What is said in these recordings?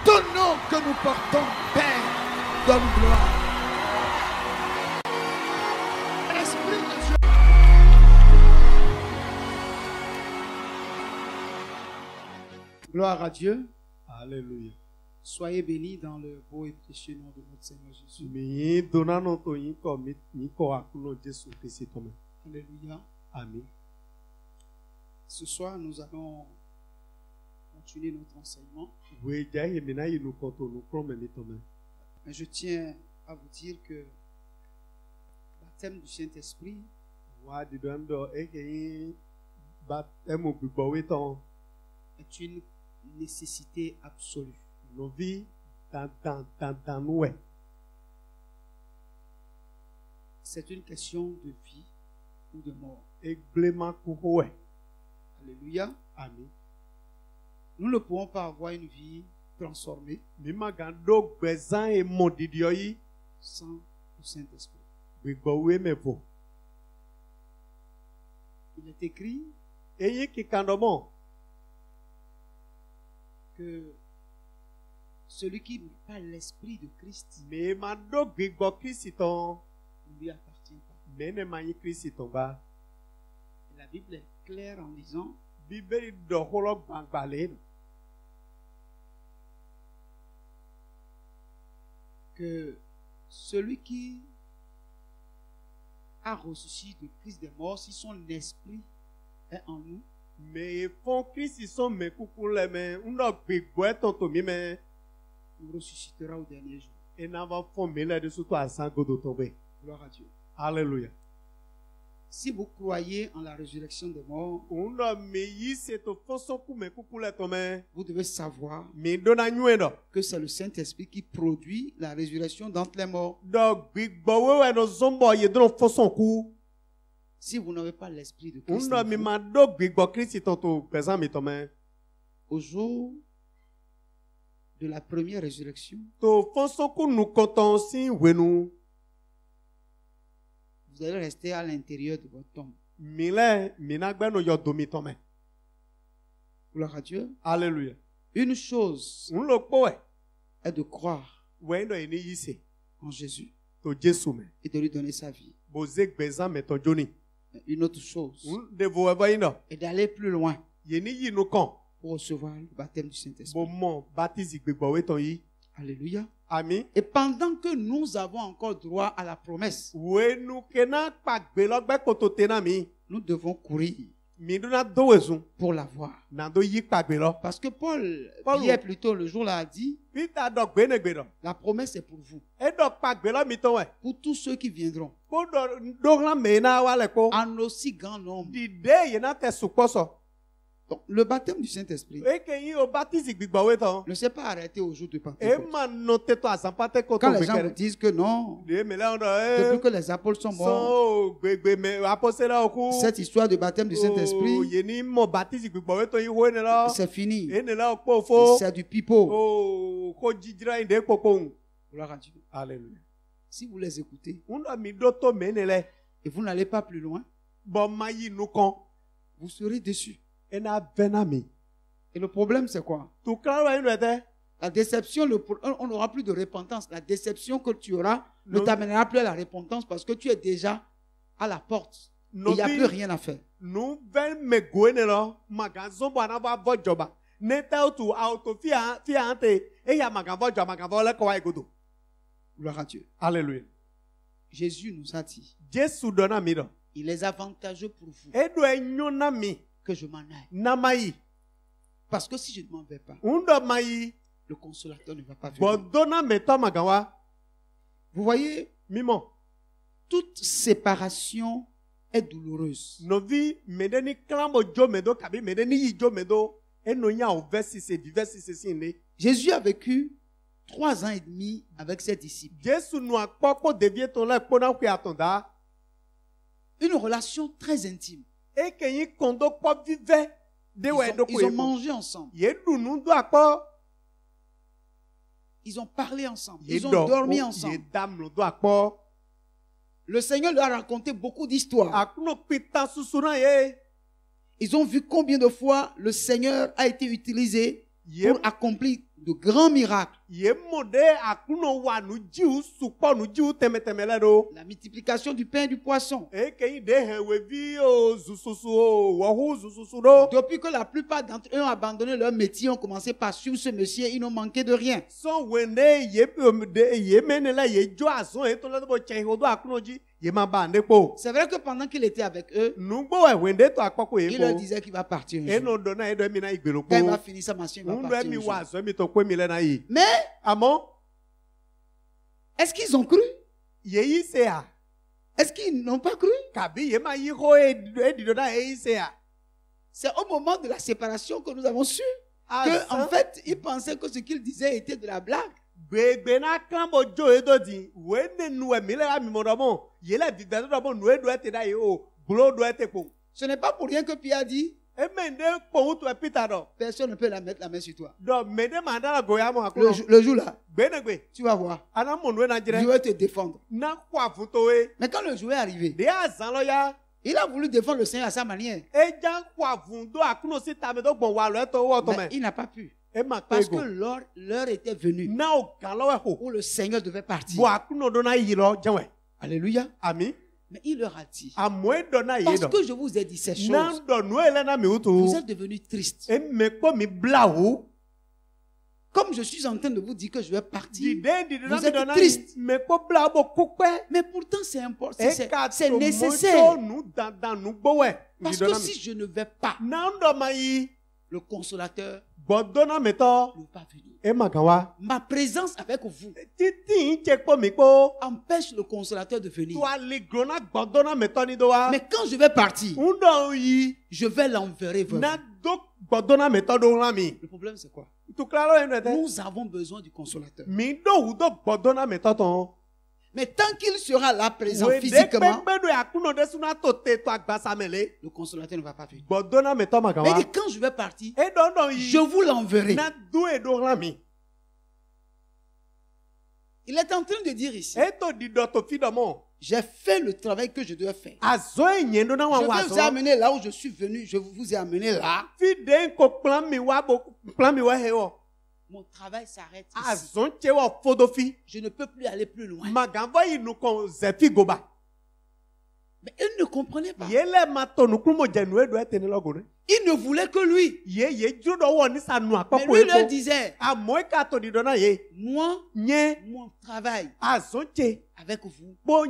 ton nom que nous portons, Père, donne gloire. Esprit de Dieu. Gloire à Dieu. Alléluia. Soyez bénis dans le beau et précieux nom de notre Seigneur Jésus. Alléluia. Amen. Ce soir, nous allons continuer notre enseignement. Mais je tiens à vous dire que le baptême du Saint-Esprit est une nécessité absolue. C'est une question de vie ou de mort. Alléluia. Amen. Nous ne pouvons pas avoir une vie transformée sans le Saint-Esprit. Il est écrit que celui qui n'a pas l'Esprit de Christ ne lui appartient pas. Et la Bible est claire en disant que celui qui a ressuscité de Christ des morts, si son esprit est en nous, nous ressuscitera au dernier jour. Gloire à Dieu. Alléluia. Si vous croyez en la résurrection des morts, vous devez savoir que c'est le Saint-Esprit qui produit la résurrection d'entre les morts. Si vous n'avez pas l'Esprit de Christ en vous, au jour de la première résurrection, vous allez rester à l'intérieur de votre tombe. Gloire à Dieu. Alléluia. Une chose est de croire en Jésus et de lui donner sa vie. Une autre chose est d'aller plus loin pour recevoir le baptême du Saint-Esprit. Alléluia. Amen. Et pendant que nous avons encore droit à la promesse, nous devons courir pour l'avoir. Parce que Paul, hier plutôt, le jour-là, a dit, la promesse est pour vous. Pour tous ceux qui viendront. En aussi grand nombre. Donc, le baptême du Saint-Esprit ne s'est pas arrêté au jour de Pentecôte. Quand les gens vous disent que non, depuis que les apôtres sont morts, cette histoire de baptême du Saint-Esprit, c'est fini. C'est du pipeau. Gloire à Dieu. Alléluia. Si vous les écoutez et vous n'allez pas plus loin, vous serez déçus. Et le problème, c'est quoi? La déception, on n'aura plus de repentance. La déception que tu auras ne t'amènera plus à la repentance parce que tu es déjà à la porte. Il n'y a plus rien à faire. Gloire à Dieu. Alléluia. Jésus nous a dit, il est avantageux pour vous que je m'en aille. Parce que si je ne m'en vais pas, le consolateur ne va pas venir. Vous voyez, toute séparation est douloureuse. Jésus a vécu 3 ans et demi avec ses disciples. Une relation très intime. Ils ont mangé ensemble. Ils ont parlé ensemble. Ils ont dormi ensemble. Le Seigneur leur a raconté beaucoup d'histoires. Ils ont vu combien de fois le Seigneur a été utilisé pour accomplir de grands miracles. La multiplication du pain et du poisson. Depuis que la plupart d'entre eux ont abandonné leur métier, ont commencé par suivre ce monsieur, ils n'ont manqué de rien. C'est vrai que pendant qu'il était avec eux, il leur disait qu'il va partir un jour. Quand il va finir sa mission, il va partir un jour. Mais, est-ce qu'ils ont cru? Est-ce qu'ils n'ont pas cru? C'est au moment de la séparation que nous avons su qu'en fait, ils pensaient que ce qu'ils disaient était de la blague. Ce n'est pas pour rien que Pierre dit personne ne peut mettre la main sur toi. Le jour là, tu vas voir. Je vais te défendre. Mais quand le jour est arrivé, il a voulu défendre le Seigneur à sa manière. Mais il n'a pas pu. Parce que l'heure était venue où le Seigneur devait partir. Alléluia. Mais il leur a dit, parce que je vous ai dit ces choses, vous êtes devenus tristes. Comme je suis en train de vous dire que je vais partir, vous êtes tristes. Mais pourtant c'est important, c'est nécessaire. Parce que si je ne vais pas, le consolateur ne va venir. Ma présence avec vous empêche le consolateur de venir. Mais quand je vais partir, je vais l'enverrer vers vous. Le problème c'est quoi? Nous avons besoin du consolateur. Mais tant qu'il sera là présent physiquement, le consolateur ne va pas venir. Mais il dit, quand je vais partir, je vous l'enverrai. Il est en train de dire ici, j'ai fait le travail que je devais faire. Je vais vous amener là où je suis venu. Je vous ai amené là. Mon travail s'arrête ici. Je ne peux plus aller plus loin. Mais il ne comprenait pas. Il ne voulait que lui. Mais lui leur disait, moi, mon travail avec vous, mon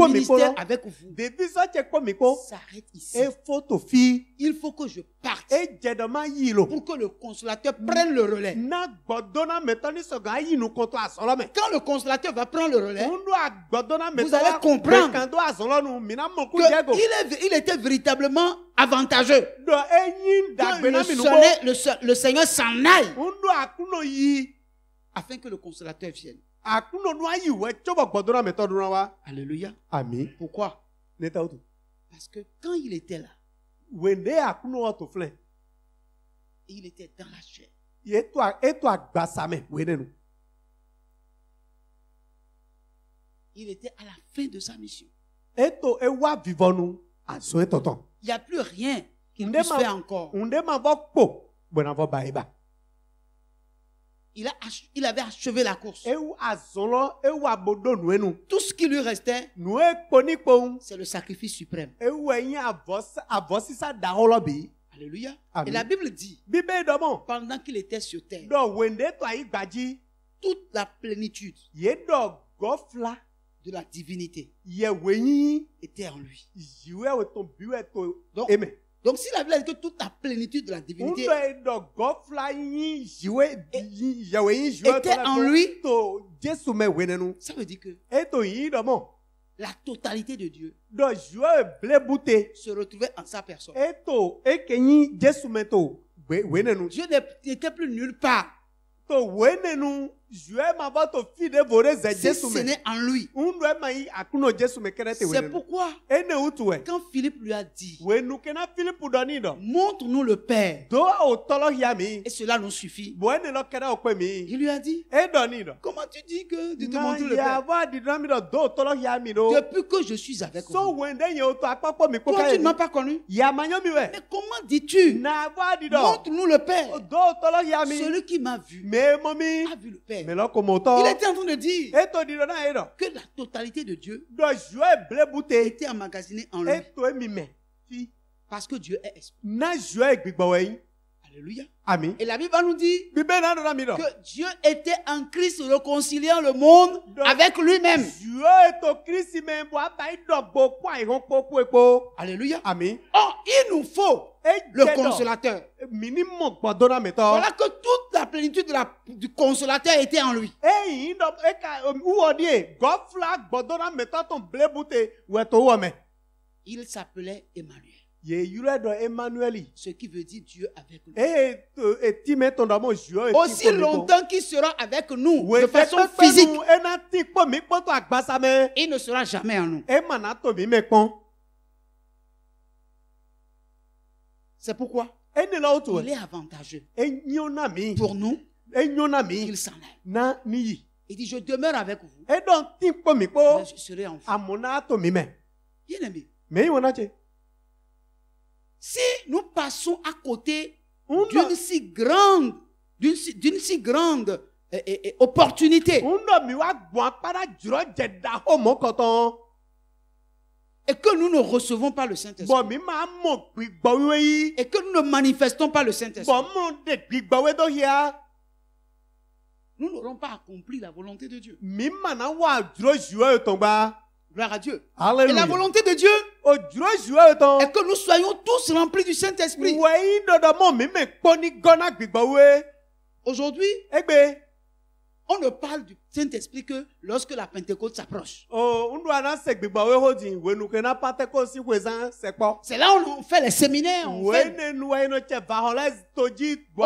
ministère avec vous s'arrête ici. Il faut que je parte pour que le consolateur prenne le relais. Quand le consolateur va prendre le relais, vous allez comprendre qu'il était véritablement avantageux que le Seigneur s'en aille afin que le consolateur vienne. Alléluia. Amen. Pourquoi? Parce que quand il était là, il était dans la chair. Il était à la fin de sa mission. Il n'y a plus rien qu'il puisse faire encore. Il avait achevé la course. Tout ce qui lui restait, c'est le sacrifice suprême. Alléluia. Amen. Et la Bible dit, pendant qu'il était sur terre, toute la plénitude de la divinité était en lui. Donc si la Bible dit que toute la plénitude de la divinité était en lui, ça veut dire que la totalité de Dieu se retrouvait en sa personne. Dieu n'était plus nulle part. Si ce n'est en lui. C'est pourquoi, quand Philippe lui a dit, montre-nous le Père, et cela nous suffit, il lui a dit, comment tu dis que tu te montres le Père? Depuis que je suis avec vous, toi tu ne m'as pas connu. Mais comment dis-tu, montre-nous le Père? Celui qui m'a vu a vu le Père. Il était en train de dire que la totalité de Dieu était emmagasinée en lui. Parce que Dieu est esprit. Alléluia. Amen. Et la Bible nous dit que Dieu était en Christ réconciliant le monde avec lui-même. Alléluia. Amen. Or, il nous faut le consolateur. Voilà que toute la plénitude du consolateur était en lui. Il s'appelait Emmanuel. Ce qui veut dire Dieu avec nous. Aussi longtemps qu'il sera avec nous de façon physique, il ne sera jamais en nous. C'est pourquoi il est avantageux pour nous qu'il s'en aille. Il dit, je demeure avec vous, mais je serai en vous. Bien aimé, si nous passons à côté d'une si grande opportunité, et que nous ne recevons pas le Saint-Esprit, et que nous ne manifestons pas le Saint-Esprit, nous n'aurons pas accompli la volonté de Dieu. Gloire à Dieu. Alléluia. Et la volonté de Dieu est que nous soyons tous remplis du Saint-Esprit. Aujourd'hui, on ne parle du Saint-Esprit que lorsque la Pentecôte s'approche. C'est là où on fait les séminaires. On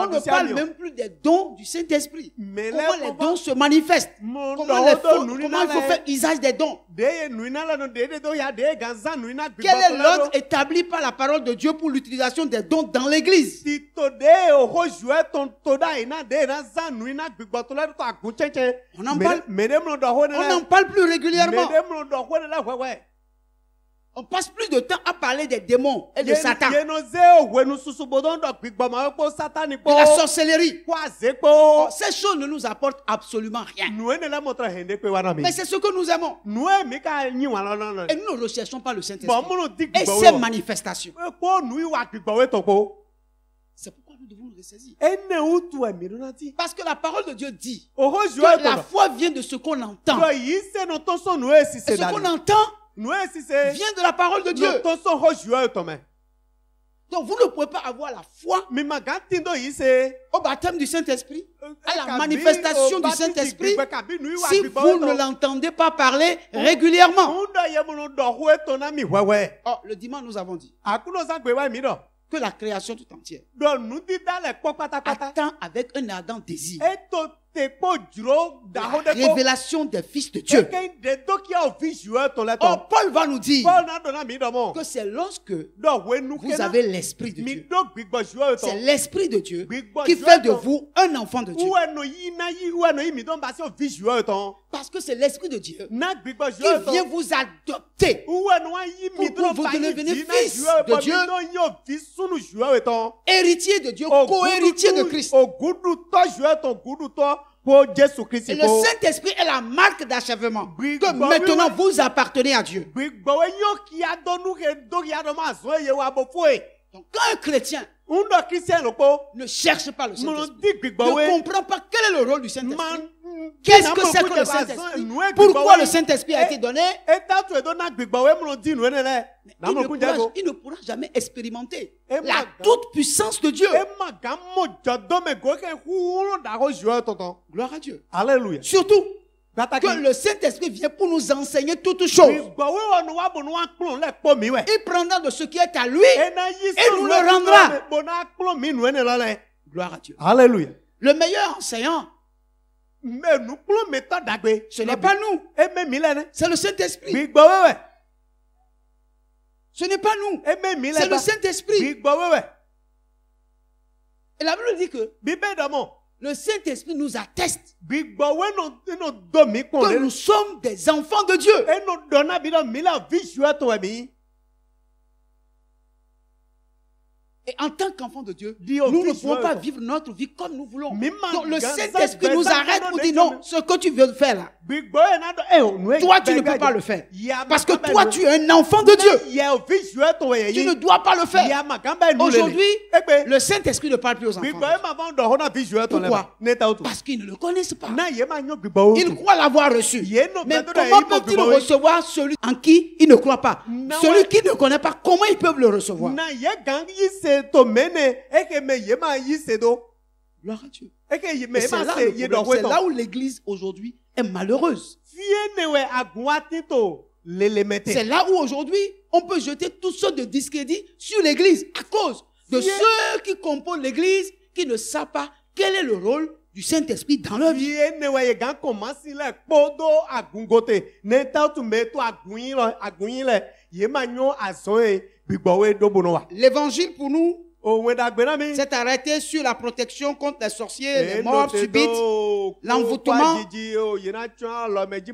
ne parle même plus des dons du Saint-Esprit. Comment les dons se manifestent. Comment il faut faire usage des dons. Quel est l'ordre établi par la parole de Dieu pour l'utilisation des dons dans l'Église? On n'en parle plus régulièrement. On passe plus de temps à parler des démons et de Satan, de la sorcellerie. Ces choses ne nous apportent absolument rien. Mais c'est ce que nous aimons. Et nous ne recherchons pas le Saint-Esprit et ses manifestations. C'est pourquoi nous devons nous ressaisir. Parce que la parole de Dieu dit que la foi vient de ce qu'on entend. Et ce qu'on entend vient de la parole de Dieu. Donc vous ne pouvez pas avoir la foi au baptême du Saint-Esprit, à la manifestation du Saint-Esprit, si vous ne l'entendez pas parler régulièrement. Oh, le dimanche nous avons dit que la création tout entière attend avec un ardent désir la révélation des fils de Dieu. Or, Paul va nous dire que c'est lorsque vous avez l'Esprit de Dieu, c'est l'Esprit de Dieu qui fait de vous un enfant de Dieu. Parce que c'est l'Esprit de Dieu qui vient vous adopter pour que vous deveniez fils de Dieu, héritier de Dieu, co-héritier de Christ. Et le Saint-Esprit est la marque d'achèvement que maintenant vous appartenez à Dieu. Donc quand un chrétien ne cherche pas le Saint-Esprit, ne comprend pas quel est le rôle du Saint-Esprit, qu'est-ce que c'est que le Saint-Esprit, pourquoi le Saint-Esprit a été donné, il ne pourra jamais expérimenter la toute puissance de Dieu. Gloire à Dieu. Alléluia. Surtout que le Saint-Esprit vient pour nous enseigner toutes choses. Il prendra de ce qui est à lui et nous le rendra. Gloire à Dieu. Alléluia. Le meilleur enseignant Ce n'est pas nous. C'est le Saint-Esprit. Ce n'est pas nous. C'est le Saint-Esprit. Et la Bible dit que le Saint-Esprit nous atteste que nous sommes des enfants de Dieu. Et en tant qu'enfants de Dieu, nous ne pouvons pas vivre notre vie comme nous voulons. Donc le Saint-Esprit nous arrête pour dire non, ce que tu veux faire là, toi tu ne peux pas le faire. Parce que toi tu es un enfant de Dieu. Tu ne dois pas le faire. Aujourd'hui, le Saint-Esprit ne parle plus aux enfants. Pourquoi? Parce qu'ils ne le connaissent pas. Ils croient l'avoir reçu. Mais comment peuvent-ils recevoir celui en qui ils ne croient pas? Celui qui ne connaît pas, comment ils peuvent le recevoir? Gloire à Dieu. C'est là où l'église aujourd'hui est malheureuse. C'est là où aujourd'hui on peut jeter toutes sortes de discrédits sur l'église à cause de ceux qui composent l'église qui ne savent pas quel est le rôle du Saint-Esprit dans leur vie. L'évangile pour nous s'est arrêté sur la protection contre les sorciers, les morts subites, l'envoûtement,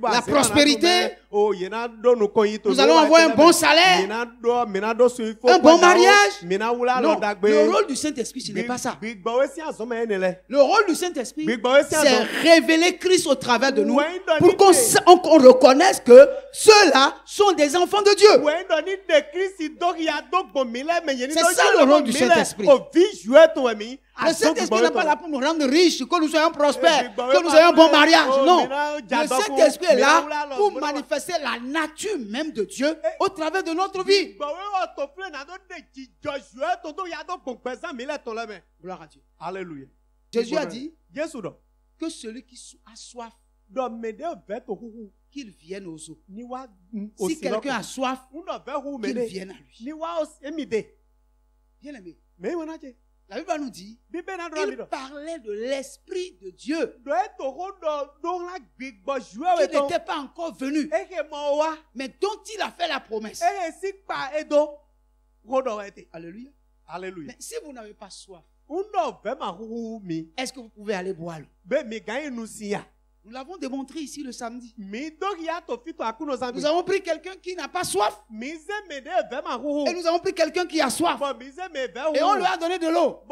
la prospérité. Nous allons avoir un bon salaire, un bon mariage. Non, le rôle du Saint-Esprit, ce n'est pas ça. Le rôle du Saint-Esprit, c'est révéler Christ au travers de nous pour qu'on reconnaisse que ceux-là sont des enfants de Dieu. C'est ça le rôle du Saint-Esprit. Le Saint-Esprit n'est pas là pour nous rendre riches, que nous soyons prospères, que nous ayons un bon mariage. Non. Le Saint-Esprit est là pour manifester la nature même de Dieu au travers de notre vie. Gloire à Dieu. Alléluia. Jésus a dit que celui qui a soif, qu'il vienne aux eaux. Si quelqu'un a soif, qu'il vienne à lui. Bien aimé. La Bible nous dit, il parlait de l'Esprit de Dieu qui n'était pas encore venu, mais dont il a fait la promesse. Alléluia. Alléluia. Mais si vous n'avez pas soif, est-ce que vous pouvez aller boire l'eau? Nous l'avons démontré ici le samedi. Nous avons pris quelqu'un qui n'a pas soif. Et nous avons pris quelqu'un qui a soif. Et on lui a donné de l'eau.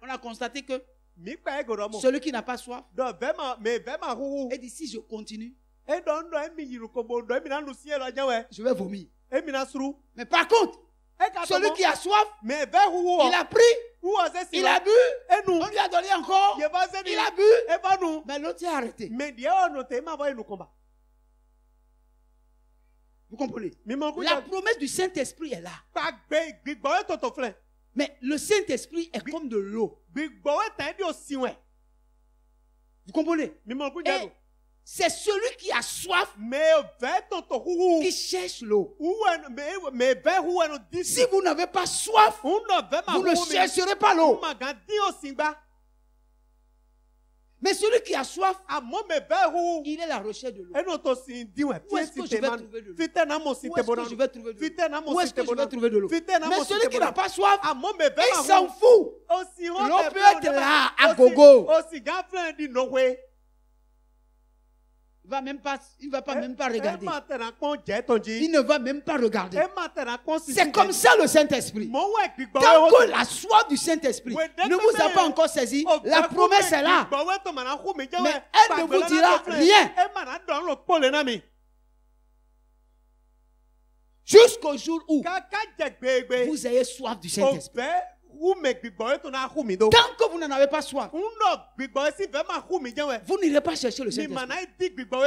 On a constaté que celui qui n'a pas soif, et dit si je continue, je vais vomir. Mais par contre, celui qui a soif, il a pris, il a bu, on lui a donné encore, il a bu, mais l'autre s'est arrêté. Vous comprenez? La promesse du Saint-Esprit est là. Mais le Saint-Esprit est comme de l'eau. Vous comprenez? Et c'est celui qui a soif qui cherche l'eau. Si vous n'avez pas soif, vous ne chercherez pas l'eau. Mais celui qui a soif, il est à la recherche de l'eau. Où est-ce que je vais trouver de l'eau? Où est-ce que je vais trouver de l'eau? Mais celui qui n'a pas soif, il s'en fout. L'eau peut être là, à gogo. Il ne va pas même pas regarder. Il ne va même pas regarder. C'est comme ça le Saint-Esprit. Tant que la soif du Saint-Esprit ne vous a pas encore saisi, la promesse est là. Mais elle ne vous dira rien. Jusqu'au jour où vous ayez soif du Saint-Esprit. Tant que vous n'en avez pas soif, vous n'irez pas chercher le Saint-Esprit.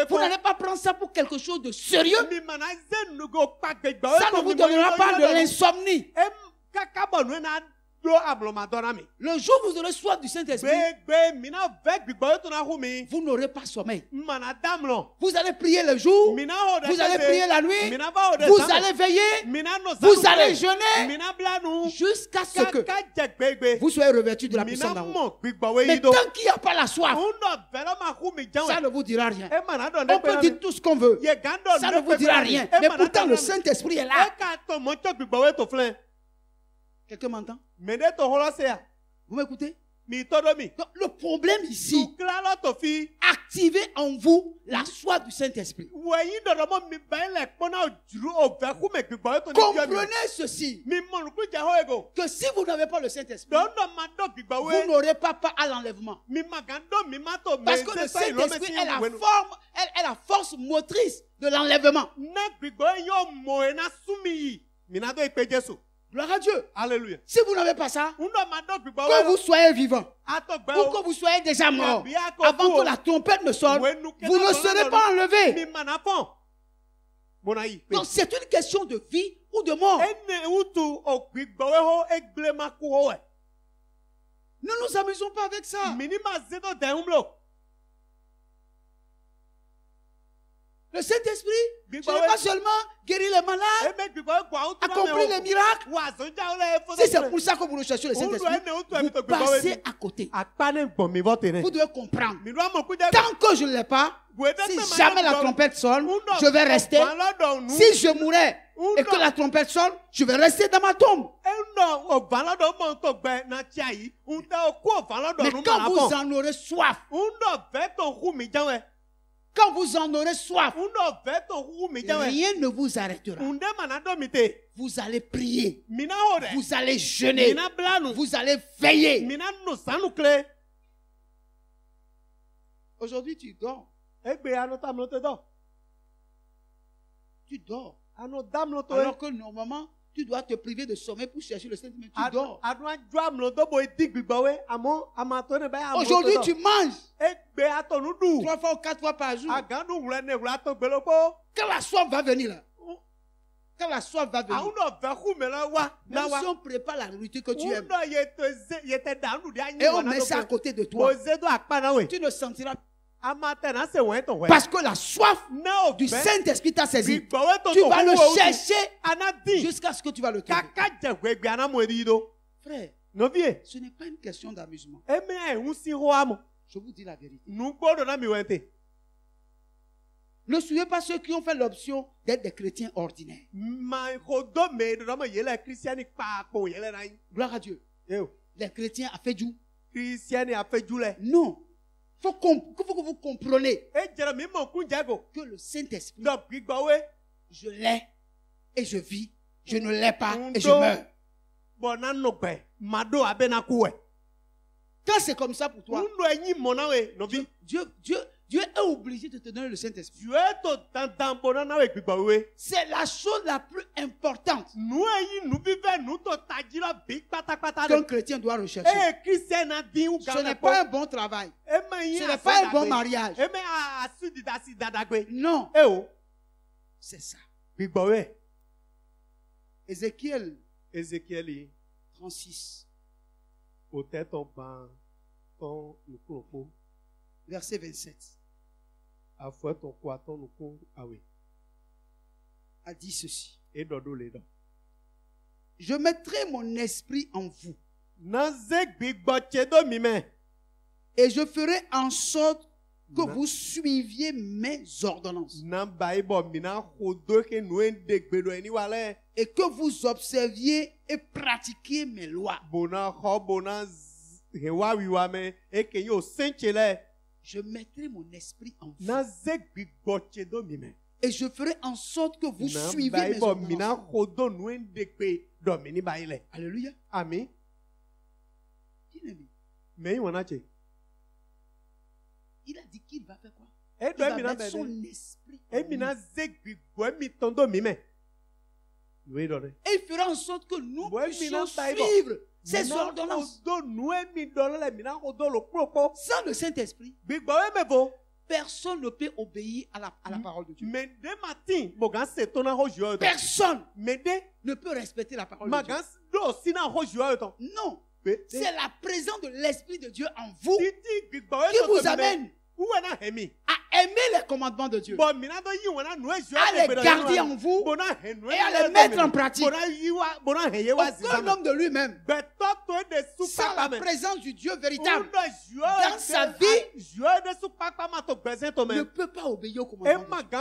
Vous n'allez pas prendre ça pour quelque chose de sérieux. Ça ne vous donnera pas de l'insomnie. Le jour où vous aurez soif du Saint-Esprit, vous n'aurez pas sommeil. Vous allez prier le jour, vous allez prier la nuit, vous allez veiller, vous allez jeûner jusqu'à ce que vous soyez revêtus de la puissance d'en haut. Mais tant qu'il n'y a pas la soif, ça ne vous dira rien. On peut dire tout ce qu'on veut, ça ne vous dira rien. Mais pourtant le Saint-Esprit est là. Quelqu'un m'entend? Vous m'écoutez? Donc, le problème ici, activez en vous la soif du Saint-Esprit. Comprenez ceci, que si vous n'avez pas le Saint-Esprit, vous n'aurez pas part à l'enlèvement. Parce que le Saint-Esprit est la forme, est la force motrice de l'enlèvement. Gloire à Dieu. Alléluia. Si vous n'avez pas ça, que vous soyez vivant ou que vous soyez déjà mort, avant que la trompette ne sonne, vous ne serez pas enlevé. Donc c'est une question de vie ou de mort. Ne nous amusons pas avec ça. Le Saint-Esprit, ce n'est pas seulement guérir les malades, accomplir les miracles. Si c'est pour ça que vous recherchez le Saint-Esprit, vous passez à côté. Vous devez comprendre. Tant que je ne l'ai pas, si jamais la trompette sonne, je vais rester. Si je mourais et que la trompette sonne, je vais rester dans ma tombe. Mais quand vous en aurez soif, quand vous en aurez soif, rien ne vous arrêtera. Vous allez prier. Vous allez jeûner. Vous allez veiller. Aujourd'hui, tu dors. Tu dors. Alors que normalement, tu dois te priver de sommeil pour chercher le Saint-Esprit. Tu dors. Aujourd'hui, tu manges 3 fois ou 4 fois par jour. Quand la soif va venir là, quand la soif va venir, même si on prépare la nourriture que tu aimes et on met ça à côté de toi, tu ne sentiras pas. Parce que la soif du Saint-Esprit t'a saisi. Tu vas le chercher jusqu'à ce que tu vas le trouver. Frère, ce n'est pas une question d'amusement. Je vous dis la vérité. Ne suivez pas ceux qui ont fait l'option d'être des chrétiens ordinaires. Gloire à Dieu. Les chrétiens a fait du. Non. Il faut que vous compreniez que le Saint-Esprit, je l'ai et je vis, je ne l'ai pas et je meurs. Quand c'est comme ça pour toi, Dieu est obligé de te donner le Saint-Esprit. C'est la chose la plus importante qu'un chrétien doit rechercher. Ce n'est pas un bon travail. Ce n'est pas un bon mariage. Non. C'est ça. Ézéchiel 36. Verset 27. A dit ceci. Je mettrai mon esprit en vous. Et je ferai en sorte que vous suiviez mes ordonnances. Et que vous observiez et pratiquiez mes lois. Je mettrai mon esprit en vous. Et je ferai en sorte que vous suivez mes ordonnances. Alléluia. Amen. Il a dit qu'il va faire quoi? Il va mettre son esprit en vous. Et il fera en sorte que nous puissions suivre ses ordonnances. Sans le Saint-Esprit, personne ne peut obéir à la parole de Dieu. Personne ne peut respecter la parole de Dieu. Non. C'est la présence de l'Esprit de Dieu en vous qui vous amène à aimer les commandements de Dieu, à les garder en vous et à les mettre en pratique. Aucun homme de lui-même, sans la présence du Dieu véritable dans sa vie, ne peut pas obéir aux commandements de Dieu.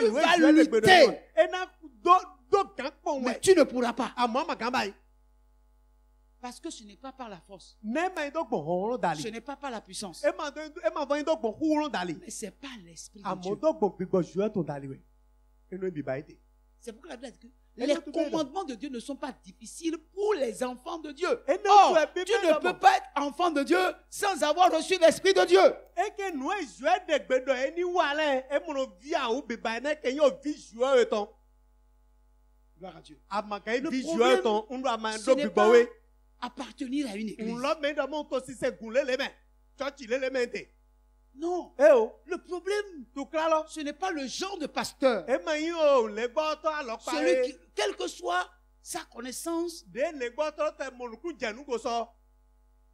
Tu vas lutter, mais tu ne pourras pas. Parce que ce n'est pas par la force. Ce n'est pas par la puissance. Mais c'est par l'Esprit de Dieu. C'est pourquoi la Bible dit que les commandements de Dieu ne sont pas difficiles pour les enfants de Dieu. Or, tu ne peux pas être enfant de Dieu sans avoir reçu l'Esprit de Dieu. Gloire à Dieu. Le problème, ce n'est pas appartenir à une église. Non. Le problème, ce n'est pas le genre de pasteur. Celui qui, quelle que soit sa connaissance,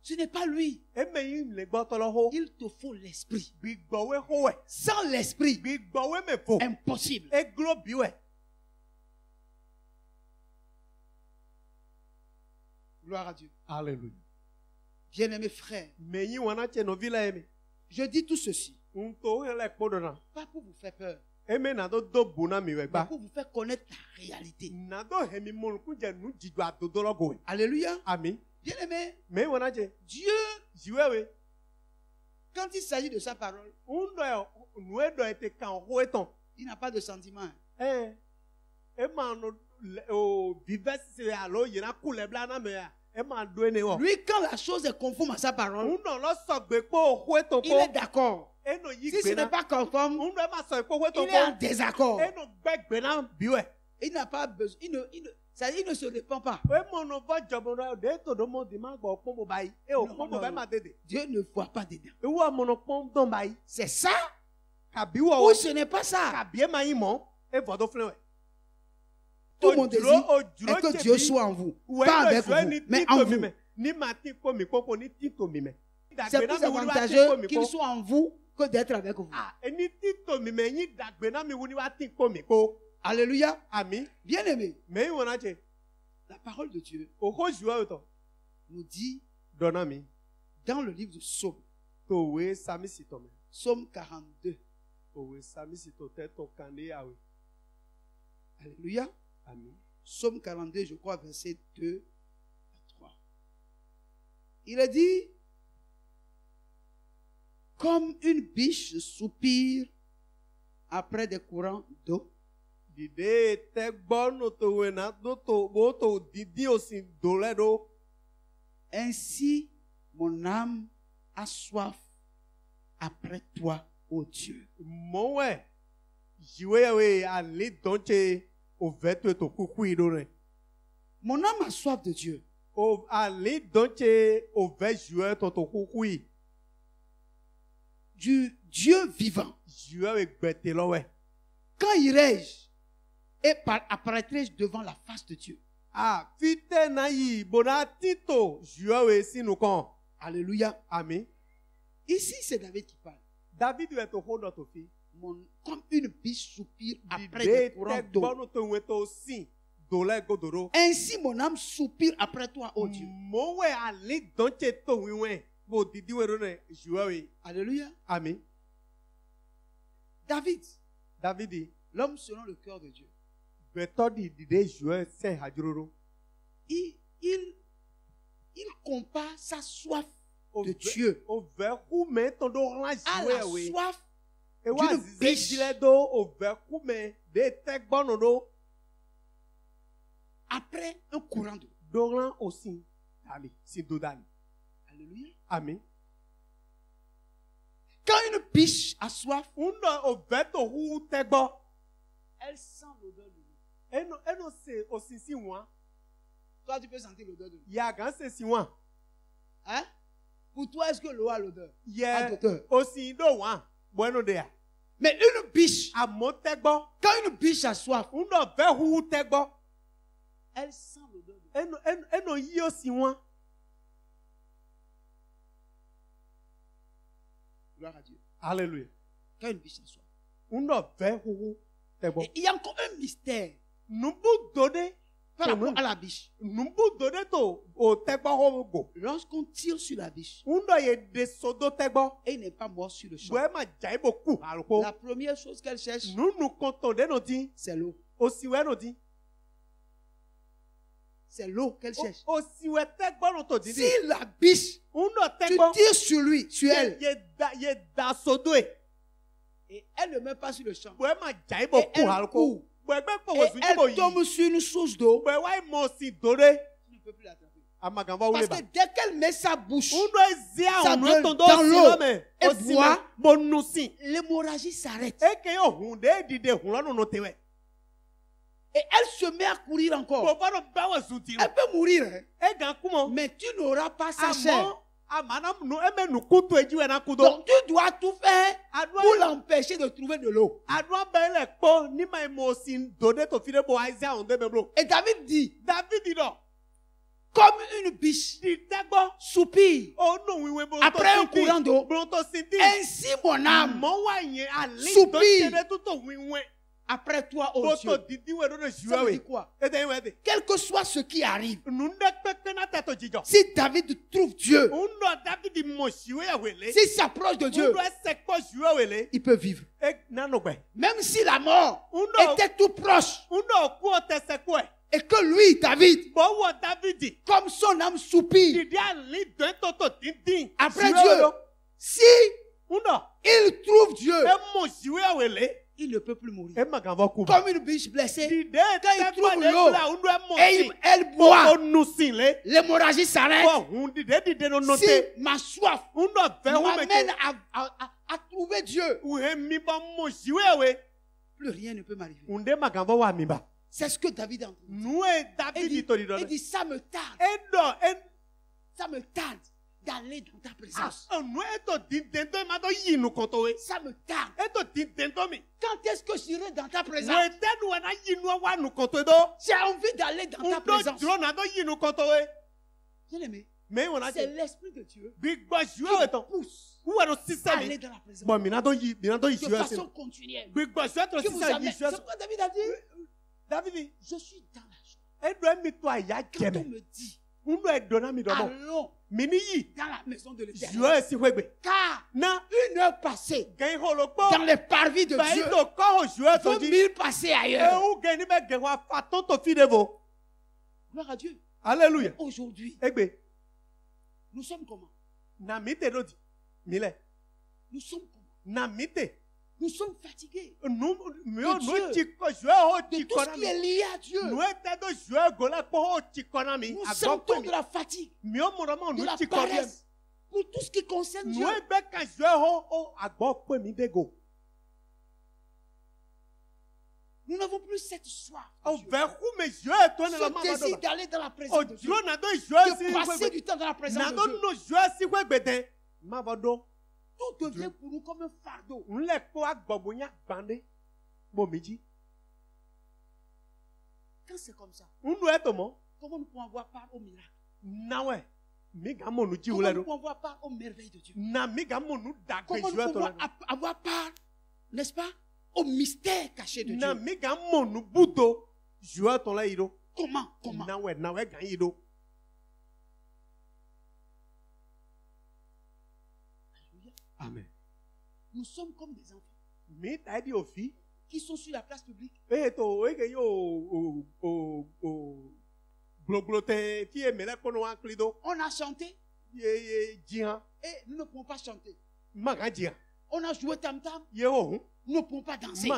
ce n'est pas lui. Il te faut l'esprit. Sans l'esprit, impossible. Gloire à Dieu. Alléluia. Bien-aimés frères, je dis tout ceci, pas pour vous faire peur, mais pour vous faire connaître la réalité. Alléluia. Amen. Bien-aimés, Dieu, quand il s'agit de sa parole, il n'a pas de sentiment. Lui, quand la chose est conforme à sa parole, il est d'accord. Si ce n'est pas conforme, il est en désaccord. Il n'a pas besoin. Il ne se répand pas. Dieu ne voit pas dedans. C'est ça ou ce n'est pas ça. Tout mon désir est que Dieu soit en vous. Pas avec vous, mais en vous. C'est plus avantageux qu'il soit en vous que d'être avec vous. Alléluia. Amen. Bien aimé. La parole de Dieu nous dit dans le livre de Psaume, Psaume 42. Alléluia. Amen. Psaume 42, je crois, verset 2 à 3. Il a dit, comme une biche soupire après des courants d'eau, ainsi mon âme a soif après toi, ô Dieu. Mon âme a soif de Dieu. Du Dieu vivant. Quand irai-je et apparaîtrai-je devant la face de Dieu? Alléluia. Amen. Ici, c'est David qui parle. Comme une biche soupire après des courants d'eau. Ainsi mon âme soupire après toi, ô Dieu. Alléluia. Amen. David, l'homme selon le cœur de Dieu, il compare sa soif de Dieu à la soif d'une biche après un courant d'eau. Alléluia. Amen. Quand une biche a soif, elle sent l'odeur de l'eau. Toi, tu peux sentir l'odeur de l'eau. Hein? Pour toi, est-ce que l'eau a l'odeur? Yeah. Aussi do wa. Bueno de. Mais une biche, quand une biche a soif, elle sent l'odeur de l'eau. Gloire à Dieu. Alléluia. Quand une biche a soif. Et il y a encore un mystère par rapport à la biche. Lorsqu'on tire sur la biche, et il n'est pas mort sur le champ, la première chose qu'elle cherche, c'est l'eau. C'est l'eau qu'elle cherche. Si la biche, tu tires sur lui, sur elle, et elle ne met pas sur le champ, et elle court, et elle tombe sur une source d'eau, tu ne peux plus l'attraper. Parce que dès qu'elle met sa bouche sa gueule dans l'eau et boit, l'hémorragie s'arrête. Et elle se met à courir encore. Elle peut mourir. Mais tu n'auras pas sa chair. Donc tu dois tout faire pour l'empêcher de trouver de l'eau. Et David dit, comme une biche soupire après un courant d'eau, ainsi mon âme soupire après toi, oh Dieu. Ça veut dire quoi? Quel que soit ce qui arrive, si David trouve Dieu, s'il s'approche de Dieu, il peut vivre. Même si la mort était tout proche, et que lui, David, comme son âme soupire après Dieu, si il trouve Dieu, il ne peut plus mourir. Comme une biche blessée, quand il trouve l'eau et elle boit, l'hémorragie s'arrête. Si ma soif m'amène à trouver Dieu, plus rien ne peut m'arriver. C'est ce que David a entendu. Il dit, ça me tarde. Ça me tarde d'aller dans ta présence. Ça me tarde. Quand est-ce que j'irai dans ta présence? J'ai envie d'aller dans ta présence. Bien aimé, c'est l'Esprit de Dieu qui pousse à aller dans la présence de façon continuelle. C'est pourquoi David a dit, je suis dans la joie. Quand on me dit, allons dans la maison de l'Éternel, car une heure passée dans les parvis de Dieu vaut 1000 passés ailleurs. Gloire à Dieu. Alléluia. Aujourd'hui, nous sommes comment? Nous sommes comment? Nous sommes fatigués de tout ce qui est lié à Dieu. Nous sentons de la fatigue, de la paresse pour tout ce qui concerne Dieu. Nous n'avons plus cette soif. Ce désir d'aller dans la présence de Dieu, de passer du temps dans la présence de Dieu. Tout devient pour nous comme un fardeau. Quand c'est comme ça, comment nous pouvons avoir part au miracle? Comment nous pouvons avoir part aux merveilles de Dieu? Comment nous pouvons avoir part, n'est-ce pas, au mystère caché de Dieu? Comment? Amen. Nous sommes comme des enfants qui sont sur la place publique. On a chanté et nous ne pouvons pas chanter. On a joué tam-tam, nous ne pouvons pas danser.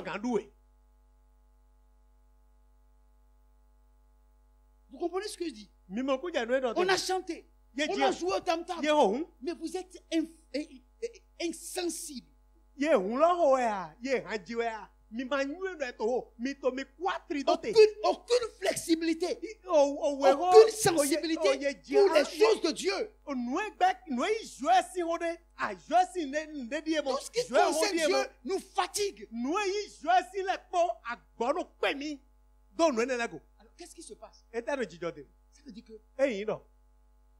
Vous comprenez ce que je dis? On a chanté, on a joué au tam-tam, mais vous êtes insensible. Aucune flexibilité. Aucune sensibilité pour les choses de Dieu. Tout ce qui concerne Dieu nous fatigue. Alors, qu'est-ce qui se passe? Ça veut dire que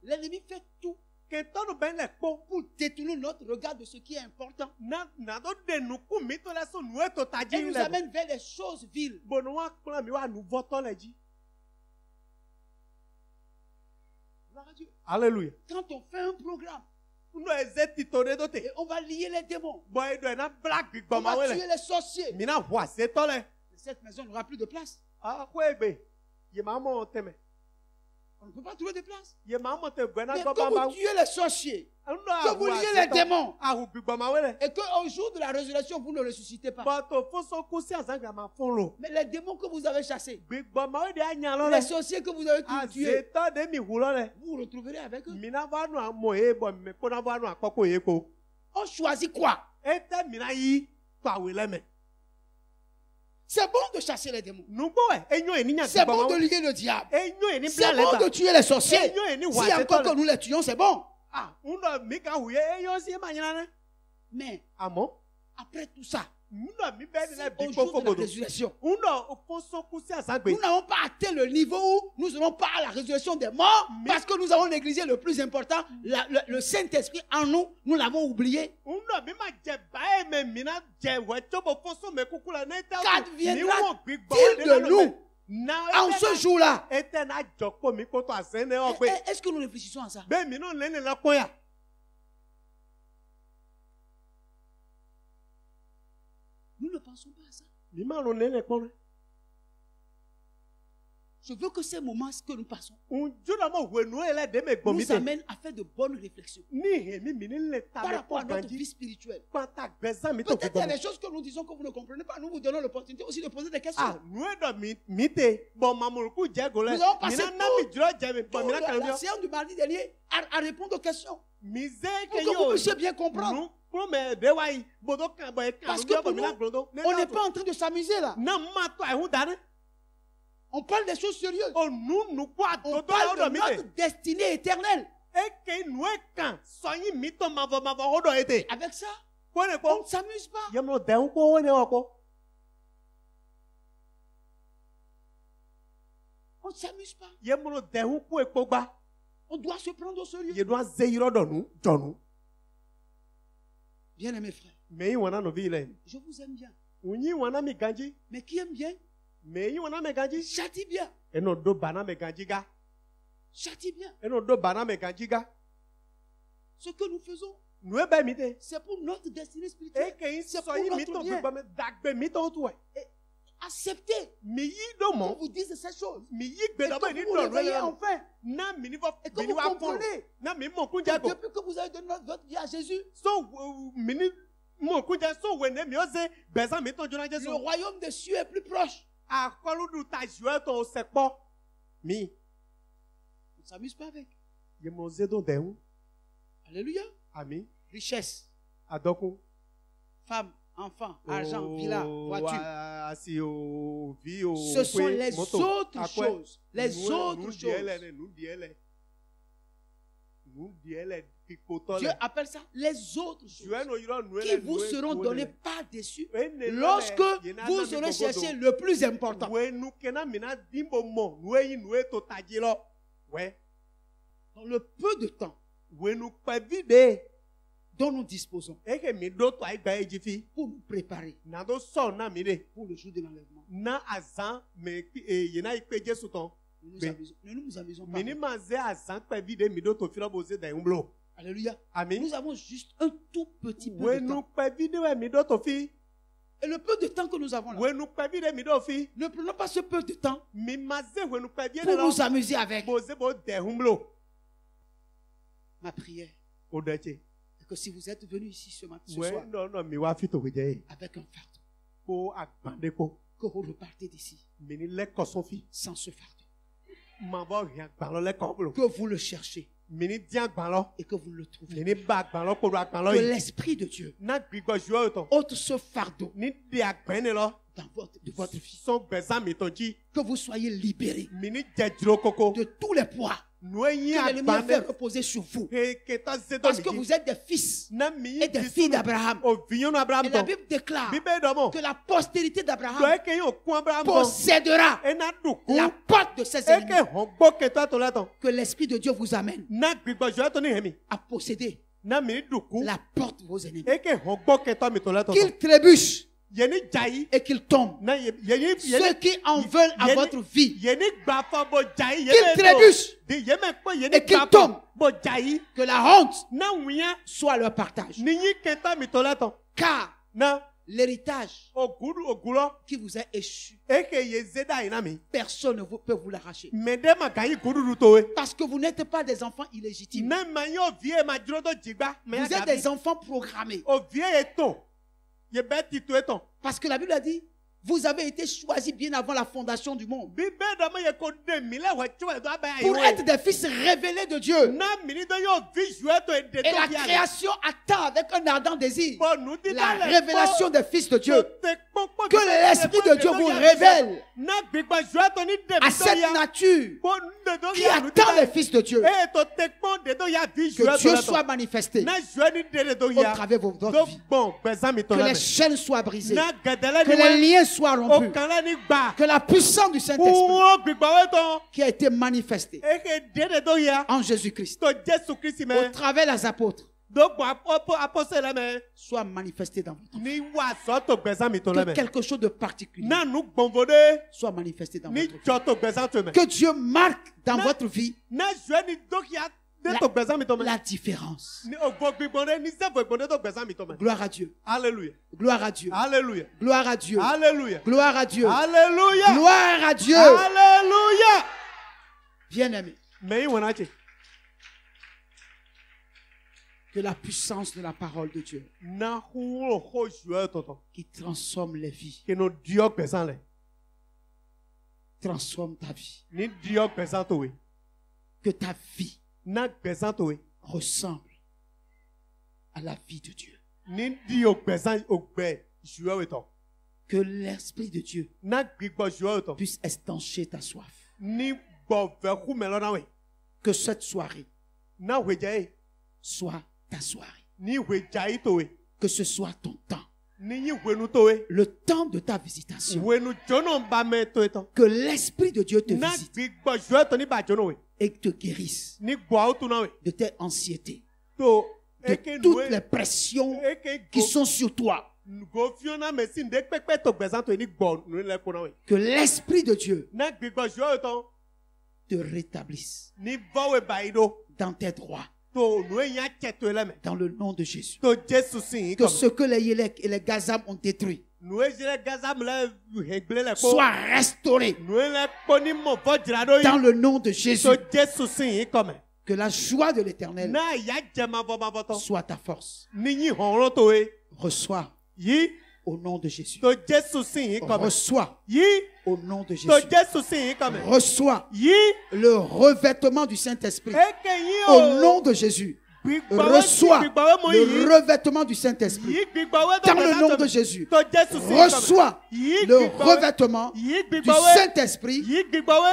l'ennemi fait tout pour détourner notre regard de ce qui est important. Et nous amène vers les choses viles. Alléluia. Quand on fait un programme, et on va lier les démons, on va tuer les sorciers, cette maison n'aura plus de place. On ne peut pas trouver de place. Mais quand vous tuez les sorciers, que vous liez les démons, et qu'au jour de la résurrection, vous ne ressuscitez pas. Mais les démons que vous avez chassés, les sorciers que vous avez tués, vous vous retrouverez avec eux. On choisit quoi? C'est bon de chasser les démons. C'est bon de lier le diable. C'est bon de tuer les sorciers. Si encore que nous les tuons, c'est bon. Mais après tout ça, au jour de la résurrection, nous n'avons pas atteint le niveau où nous n'aurons pas la résurrection des morts parce que nous avons négligé le plus important, le Saint-Esprit en nous, nous l'avons oublié. Qu'adviendra-t-il de nous en ce jour-là? Est-ce que nous réfléchissons à ça? Nous ne pensons pas à ça. Je veux que ces moments que nous passons nous amènent à faire de bonnes réflexions par rapport à notre vie spirituelle. Peut-être qu'il y a des choses que nous disons que vous ne comprenez pas. Nous vous donnons l'opportunité aussi de poser des questions. Nous avons passé toute la séance du mardi dernier à répondre aux questions pour que vous puissiez bien comprendre. Parce que pour nous, on n'est pas en train de s'amuser là. On parle des choses sérieuses. On parle de notre destinée éternelle. Avec ça, on ne s'amuse pas. On ne s'amuse pas. On doit se prendre au sérieux. Bien aimés frères, je vous aime bien. Mais qui aime bien châtie bien. Châtie bien. Ce que nous faisons, c'est pour notre destinée spirituelle. C'est pour notre bien. Acceptez qu'on vous dise ces choses. Et que vous réveillez enfin. Et que vous comprenez que depuis que vous avez donné votre vie à Jésus, le royaume des cieux est plus proche. On ne s'amuse pas avec. Alléluia. Amen. Richesse. Femme, enfant, argent, villa, voiture. Ce sont les autres choses. Les autres choses. Dieu appelle ça les autres choses qui vous seront données par-dessus lorsque vous aurez cherché le plus important. Dans le peu de temps dont nous disposons pour nous préparer pour le jour de l'enlèvement. Nous nous amusons pas. Alléluia. Amen. Nous avons juste un tout petit peu de temps. Et le peu de temps que nous avons là, ne prenons pas ce peu de temps pour nous amuser avec. Ma prière est que si vous êtes venus ici ce soir avec un fardeau, que vous repartez d'ici sans ce fardeau. Que vous le cherchez. et que vous ne le trouvez pas. Que l'Esprit de Dieu ôte ce fardeau de votre vie. Que vous soyez libérés de tous les poids que l'ennemi a fait reposer sur vous. Parce que vous êtes des fils et des filles d'Abraham. Et la Bible déclare que la postérité d'Abraham possédera la porte de ses ennemis. Que l'Esprit de Dieu vous amène à posséder la porte de vos ennemis. Qu'il trébuche et qu'il tombe. Ceux qui en veulent à votre vie, qu'ils trébuchent et qu'ils tombent. Que la honte soit leur partage. Car l'héritage qui vous est échu, personne ne peut vous l'arracher. Parce que vous n'êtes pas des enfants illégitimes. Vous êtes des enfants programmés. Parce que la Bible a dit, vous avez été choisis bien avant la fondation du monde pour être des fils révélés de Dieu. Et la création attend avec un ardent désir la révélation des fils de Dieu. Que l'Esprit de Dieu vous révèle à cette nature qui attend les fils de Dieu. Que Dieu soit manifesté au travers de votre vie. Que les chaînes soient brisées. Que les liens soient rompus. Que la puissance du Saint-Esprit qui a été manifestée en Jésus-Christ au travers des apôtres soit manifesté dans votre vie. Que quelque chose de particulier soit manifesté dans votre vie. Que Dieu marque dans votre vie la différence. Gloire à Dieu. Alléluia. Gloire à Dieu. Alléluia. Gloire à Dieu. Alléluia. Gloire à Dieu. Alléluia. Gloire à Dieu. Alléluia. Bien-aimé. Que la puissance de la parole de Dieu qui transforme les vies transforme ta vie. Que ta vie ressemble à la vie de Dieu. Que l'Esprit de Dieu puisse étancher ta soif. Que cette soirée soit ta soirée. Que ce soit ton temps. Le temps de ta visitation. Que l'Esprit de Dieu te visite et te guérisse de tes anxiétés, de toutes les pressions qui sont sur toi. Que l'Esprit de Dieu te rétablisse dans tes droits. Dans le nom de Jésus. Que ce que les Yélek et les Gazam ont détruit soit restauré dans le nom de Jésus. Que la joie de l'Éternel soit ta force. Reçois au nom de Jésus. Reçois au nom de Jésus. Reçois le revêtement du Saint-Esprit au nom de Jésus. Reçois le revêtement du Saint-Esprit dans le nom de Jésus. Reçois le revêtement du Saint-Esprit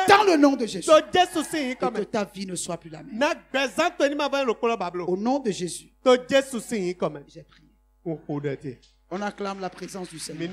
dans le nom de Jésus. Et que ta vie ne soit plus la même. Au nom de Jésus, j'ai prié. On acclame la présence du Seigneur.